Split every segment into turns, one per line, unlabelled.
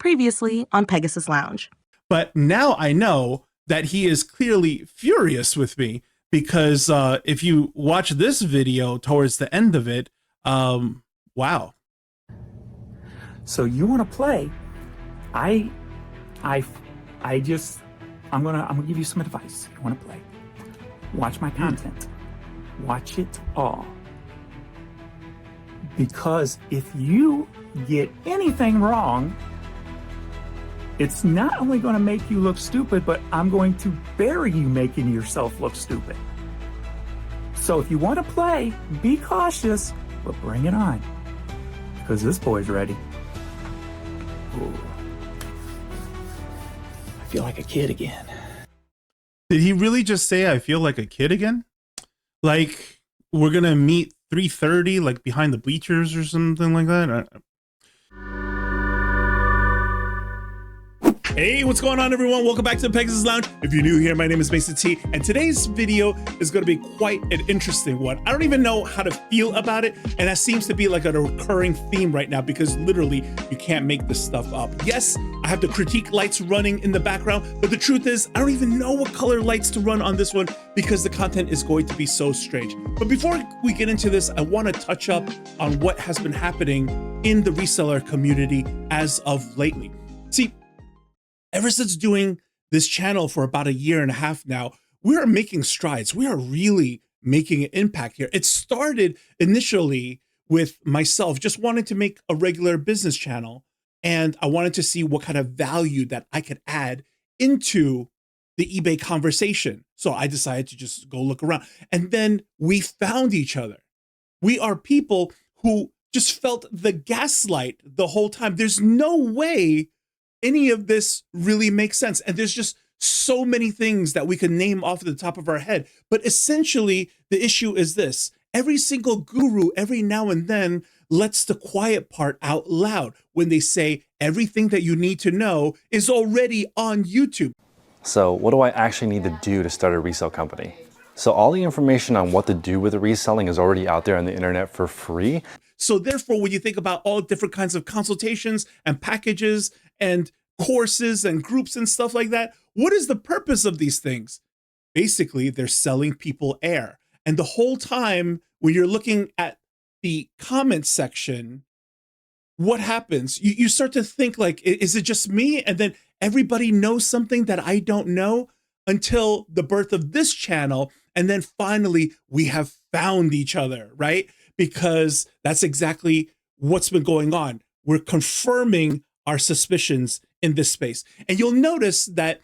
Previously on Pegasus Lounge.
But now I know that he is clearly furious with me because if you watch this video towards the end of it, wow.
So you want to play? I'm gonna give you some advice. You want to play? Watch my content. Watch it all. Because if you get anything wrong, it's not only going to make you look stupid, but I'm going to bury you making yourself look stupid. So if you want to play, be cautious, but bring it on. Because this boy's ready. Ooh. I feel like a kid again.
Did he really just say I feel like a kid again? Like we're going to meet 3:30 like behind the bleachers or something like that? Hey, what's going on, everyone? Welcome back to the Pegasus Lounge. If you're new here, my name is Mason T, and today's video is going to be quite an interesting one. I don't even know how to feel about it, and that seems to be like a recurring theme right now because literally you can't make this stuff up. Yes, I have the critique lights running in the background, but the truth is I don't even know what color lights to run on this one because the content is going to be so strange. But before we get into this, I want to touch up on what has been happening in the reseller community as of lately. See, ever since doing this channel for about 1.5 years now, we are making strides. We are really making an impact here. It started initially with myself just wanting to make a regular business channel, and I wanted to see what kind of value that I could add into the eBay conversation. So I decided to just go look around, and then we found each other. We are people who just felt the gaslight the whole time. There's no way any of this really makes sense. And there's just so many things that we can name off the top of our head. But essentially, the issue is this. Every single guru, every now and then, lets the quiet part out loud when they say everything that you need to know is already on YouTube.
So what do I actually need to do to start a resale company? So all the information on what to do with the reselling is already out there on the internet for free.
So therefore, when you think about all different kinds of consultations and packages and courses and groups and stuff like that, what is the purpose of these things? Basically, they're selling people air. And the whole time when you're looking at the comment section, what happens? You start to think like, is it just me? And then everybody knows something that I don't know until the birth of this channel. And then finally, we have found each other, right? Because that's exactly what's been going on. We're confirming our suspicions in this space. And you'll notice that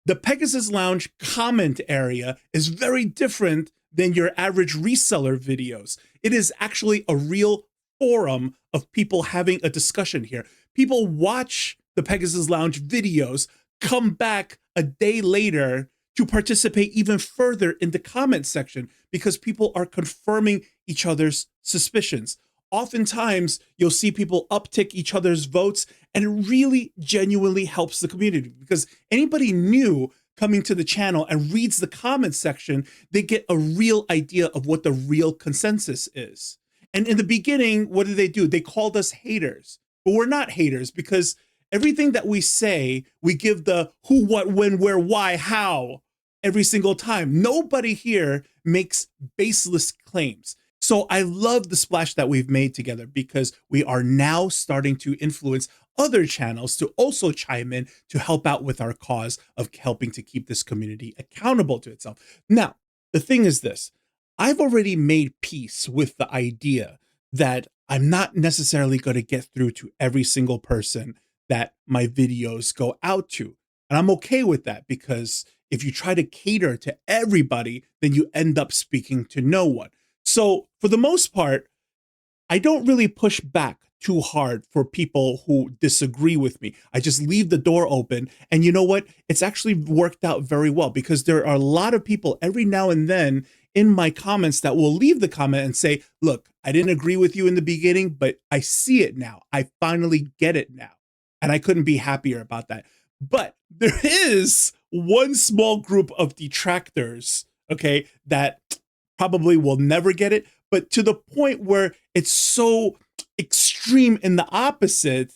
the Pegasus Lounge comment area is very different than your average reseller videos. It is actually a real forum of people having a discussion here. People watch the Pegasus Lounge videos, come back a day later to participate even further in the comment section because people are confirming each other's suspicions. Oftentimes, you'll see people uptick each other's votes, and it really genuinely helps the community because anybody new coming to the channel and reads the comment section, they get a real idea of what the real consensus is. And in the beginning, what did they do? They called us haters, but we're not haters because everything that we say, we give the who, what, when, where, why, how every single time. Nobody here makes baseless claims. So I love the splash that we've made together because we are now starting to influence other channels to also chime in to help out with our cause of helping to keep this community accountable to itself. Now, the thing is this, I've already made peace with the idea that I'm not necessarily going to get through to every single person that my videos go out to. And I'm okay with that because if you try to cater to everybody, then you end up speaking to no one. So for the most part, I don't really push back too hard for people who disagree with me. I just leave the door open. And you know what? It's actually worked out very well because there are a lot of people every now and then in my comments that will leave the comment and say, look, I didn't agree with you in the beginning, but I see it now. I finally get it now. And I couldn't be happier about that. But there is one small group of detractors, okay, that probably will never get it, but to the point where it's so extreme in the opposite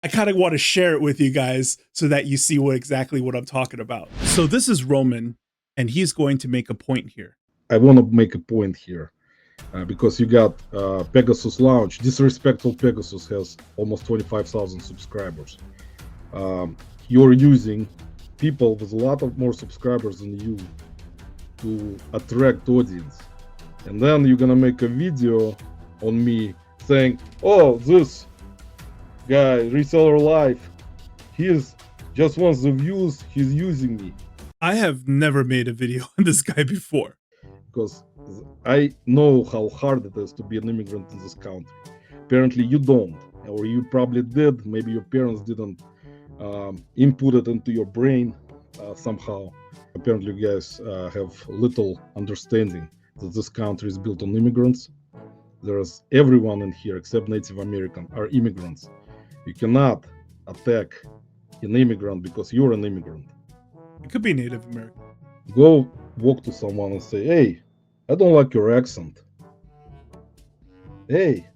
I kind of want to share it with you guys so that you see exactly what I'm talking about. So this is Roman, and he's going to make a point here.
I want to make a point here because you got Pegasus launch. Disrespectful Pegasus has almost 25,000 subscribers. You're using people with a lot of more subscribers than you to attract audience, and then you're gonna make a video on me saying, "Oh, this guy reseller life, he's just wants the views. He's using me."
I have never made a video on this guy before.
Because I know how hard it is to be an immigrant in this country. Apparently you don't, or you probably did. Maybe your parents didn't input it into your brain somehow. Apparently you guys have little understanding that this country is built on immigrants. There's everyone in here except Native American are immigrants. You cannot attack an immigrant because you're an immigrant.
It could be Native American.
Go walk to someone and say, "Hey, I don't like your accent. Hey,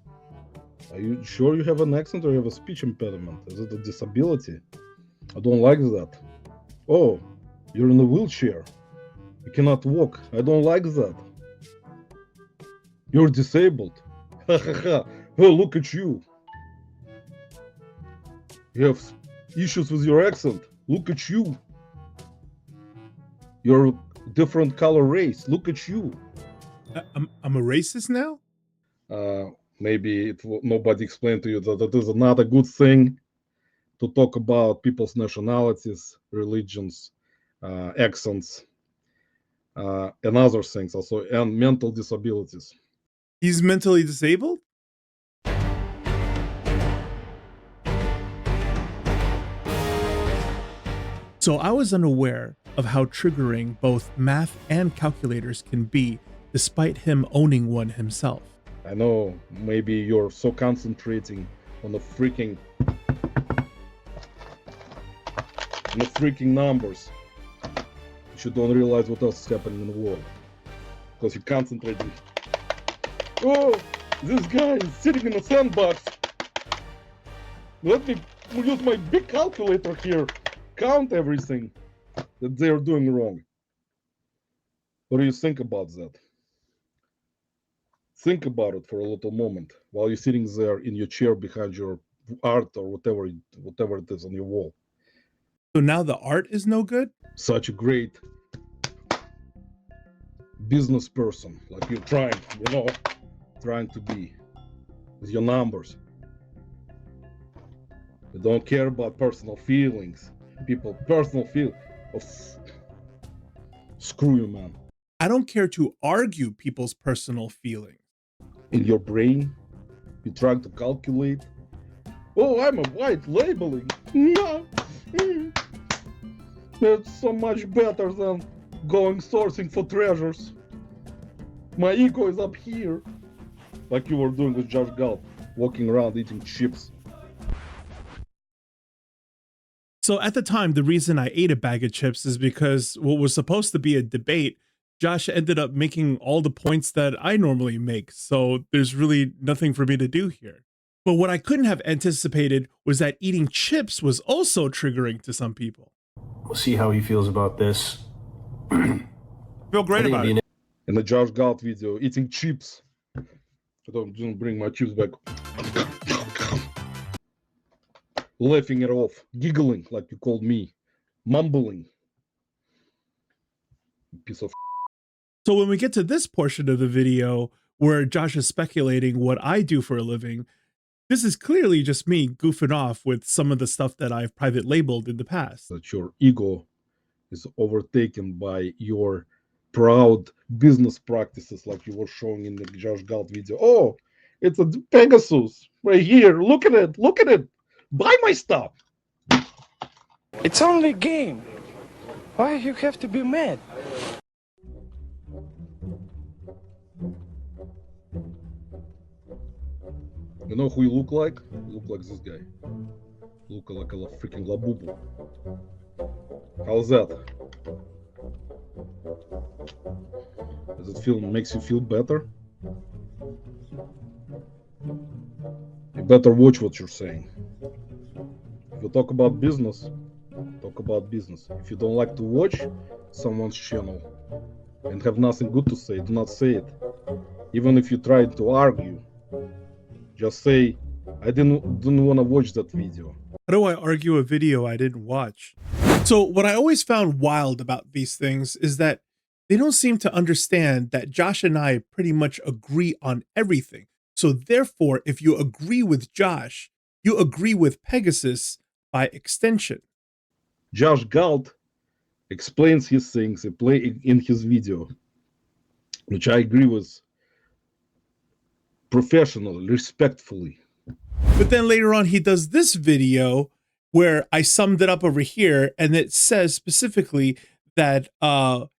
are you sure you have an accent or you have a speech impediment? Is it a disability? I don't like that. Oh, you're in a wheelchair. You cannot walk. I don't like that. You're disabled. Oh, look at you. You have issues with your accent. Look at you. You're a different color race. Look at you."
I'm a racist now?
Maybe nobody explained to you that it is not a good thing to talk about people's nationalities, religions, accents, and other things also, and mental disabilities.
He's mentally disabled? So I was unaware of how triggering both math and calculators can be, despite him owning one himself.
I know maybe you're so concentrating on the freaking numbers, you don't realize what else is happening in the world because you're concentrating. Oh, this guy is sitting in a sandbox. Let me use my big calculator here. Count everything that they're doing wrong. What do you think about that? Think about it for a little moment while you're sitting there in your chair behind your art or whatever it is on your wall.
So now the art is no good?
Such a great business person, like you're trying to be with your numbers. You don't care about personal feelings. Personal feel. Oh, screw you, man.
I don't care to argue people's personal feelings.
In your brain, you try to calculate. Oh, I'm a white labeling. No. That's so much better than going sourcing for treasures. My ego is up here. Like you were doing with Josh Galt, walking around eating chips.
So at the time, the reason I ate a bag of chips is because what was supposed to be a debate, Josh ended up making all the points that I normally make. So there's really nothing for me to do here. But what I couldn't have anticipated was that eating chips was also triggering to some people.
We'll see how he feels about this.
Feel great about it.
In the Josh Galt video, eating chips. I didn't bring my chips back. Laughing it off, giggling like you called me, mumbling. Piece of.
So when we get to this portion of the video where Josh is speculating what I do for a living, this is clearly just me goofing off with some of the stuff that I've private labeled in the past.
That your ego is overtaken by your proud business practices like you were showing in the Josh Galt video. Oh, it's a Pegasus right here. Look at it. Look at it. Buy my stuff.
It's only a game. Why you have to be mad?
You know who you look like? You look like this guy. Look like a freaking labubu. How's that? Does it makes you feel better? You better watch what you're saying. You talk about business, talk about business. If you don't like to watch someone's channel and have nothing good to say, do not say it. Even if you try to argue, just say, I didn't want to watch that video.
How do I argue a video I didn't watch? So what I always found wild about these things is that they don't seem to understand that Josh and I pretty much agree on everything. So therefore, if you agree with Josh, you agree with Pegasus by extension.
Josh Galt explains his things in his video, which I agree with professionally, respectfully.
But then later on, he does this video where I summed it up over here, and it says specifically that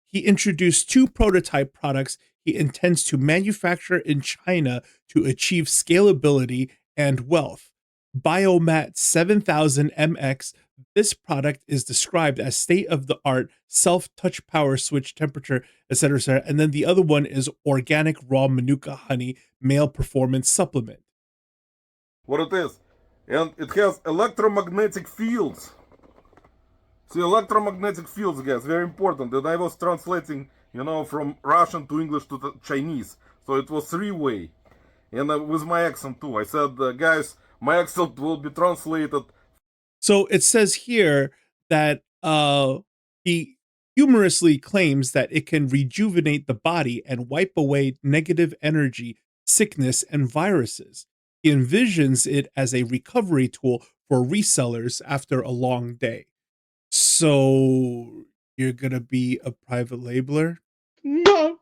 he introduced 2 prototype products he intends to manufacture in China to achieve scalability and wealth. Biomat 7000 MX. This product is described as state-of-the-art self-touch power switch temperature, etc., etc. And then the other one is organic raw Manuka honey male performance supplement.
What it is, and it has electromagnetic fields. See, electromagnetic fields, guys, very important. And I was translating, from Russian to English to Chinese, so it was 3-way, and with my accent too. I said, guys, my accent will be translated.
So it says here that he humorously claims that it can rejuvenate the body and wipe away negative energy, sickness, and viruses. He envisions it as a recovery tool for resellers after a long day. So you're going to be a private labeler?
No.